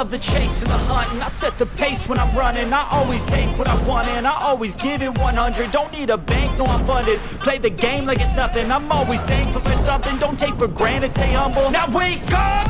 love the chase and the hunt, and I set the pace when I'm running. I always take what I want and I always give it 100. Don't need a bank, no I'm funded. Play the game like it's nothing. I'm always thankful for something. Don't take for granted, stay humble. Now wake up!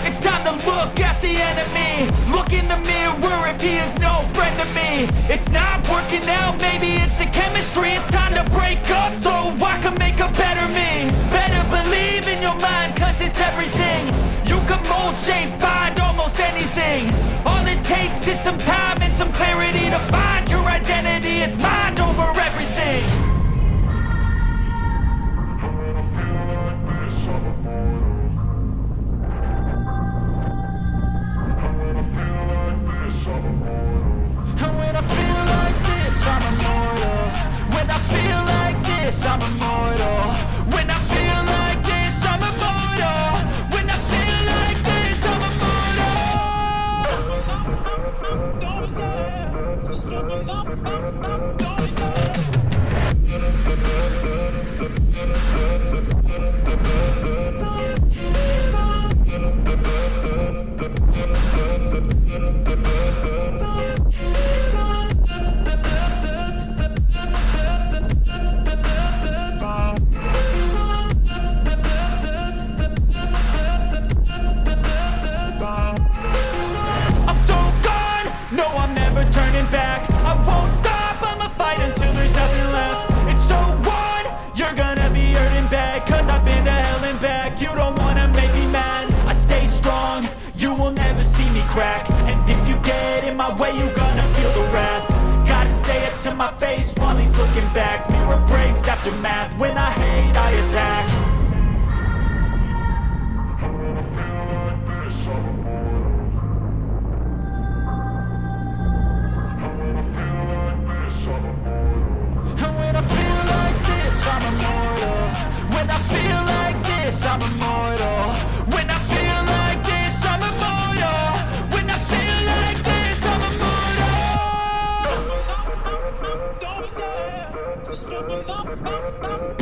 It's time to look at the enemy. Look in the mirror if he is no friend to me. It's not working out, maybe it's the chemistry. It's time to break up so I can make a better me. Better believe in your mind, cause it's everything. You can mold, shape, find almost anything. All it takes is some time and some clarity to find your identity. It's mind over everything. I'm immortal. When I feel like this, I'm immortal. When I feel like this, I'm immortal. When I feel like this, I'm immortal. Don't stop. Stepping up. Don't stop. Back. I won't stop, I'ma fight until there's nothing left. It's so on, you're gonna be hurting bad, cause I've been to hell and back. You don't wanna make me mad, I stay strong, you will never see me crack. And if you get in my way, you're gonna feel the wrath. Gotta say it to my face while he's looking back. Mirror breaks after math, when I hate, I attack. I'm immortal. When I feel like this, I'm immortal. When I feel like this, I'm immortal. When I feel like this, I'm immortal. Don't be scared. Stepping up. Don't be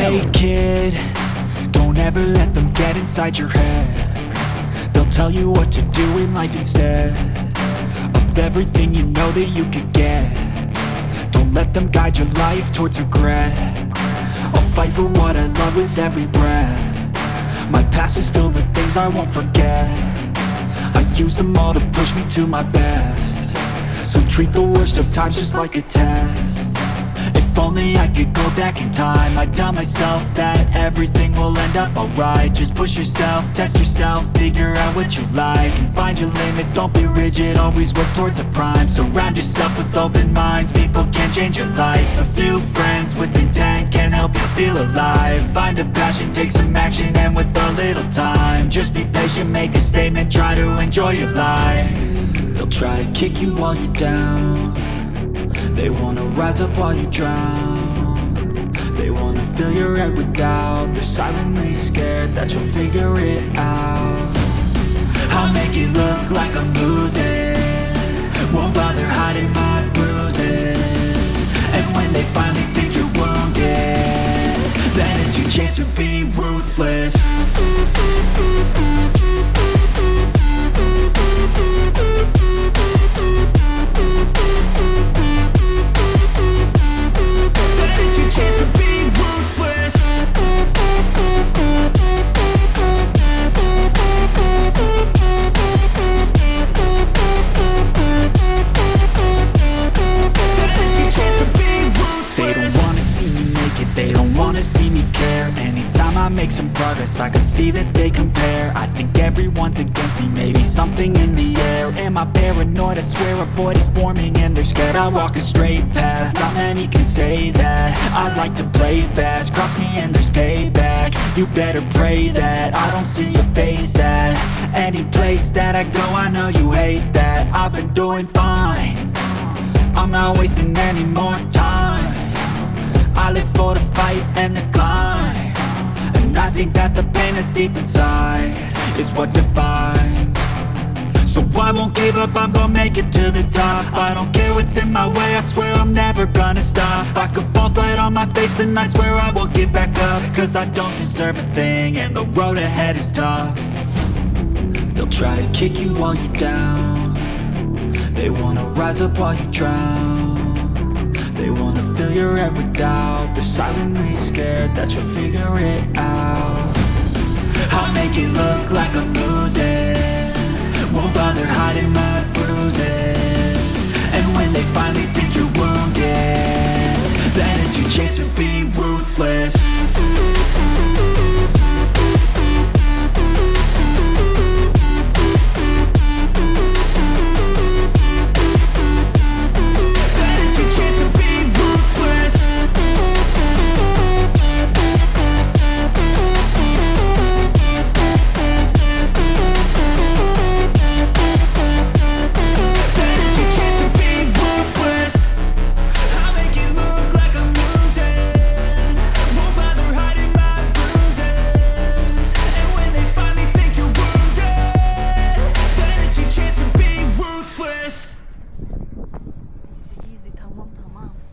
Hey kid, don't ever let them get inside your head. They'll tell you what to do in life instead of everything you know that you could get. Don't let them guide your life towards regret. I'll fight for what I love with every breath. My past is filled with things I won't forget. I use them all to push me to my best. So treat the worst of times just like a test. If only I could go back in time, I'd tell myself that everything will end up alright. Just push yourself, test yourself, figure out what you like, and find your limits, don't be rigid, always work towards a prime. Surround yourself with open minds, people can change your life. A few friends with intent can help you feel alive. Find a passion, take some action, and with a little time, just be patient, make a statement, try to enjoy your life. They'll try to kick you while you're down. They wanna rise up while you drown. They wanna fill your head with doubt. They're silently scared that you'll figure it out. I'll make it look like I'm losing, won't bother hiding my bruises. And when they finally think you're wounded, then it's your chance to be ruthless. I make some progress, I can see that they compare. I think everyone's against me, maybe something in the air. Am I paranoid? I swear a void is forming and they're scared. I walk a straight path, not many can say that. I like to play fast, cross me and there's payback. You better pray that I don't see your face at any place that I go. I know you hate that. I've been doing fine, I'm not wasting any more time. I live for the fight and the climb, and I think that the pain that's deep inside is what defines. So I won't give up, I'm gonna make it to the top. I don't care what's in my way, I swear I'm never gonna stop. I could fall flat on my face and I swear I will get back up, cause I don't deserve a thing and the road ahead is tough. They'll try to kick you while you're down. They wanna rise up while you drown. They wanna fill your head with doubt. They're silently scared that you'll figure it out. I'll make it look like I'm losing,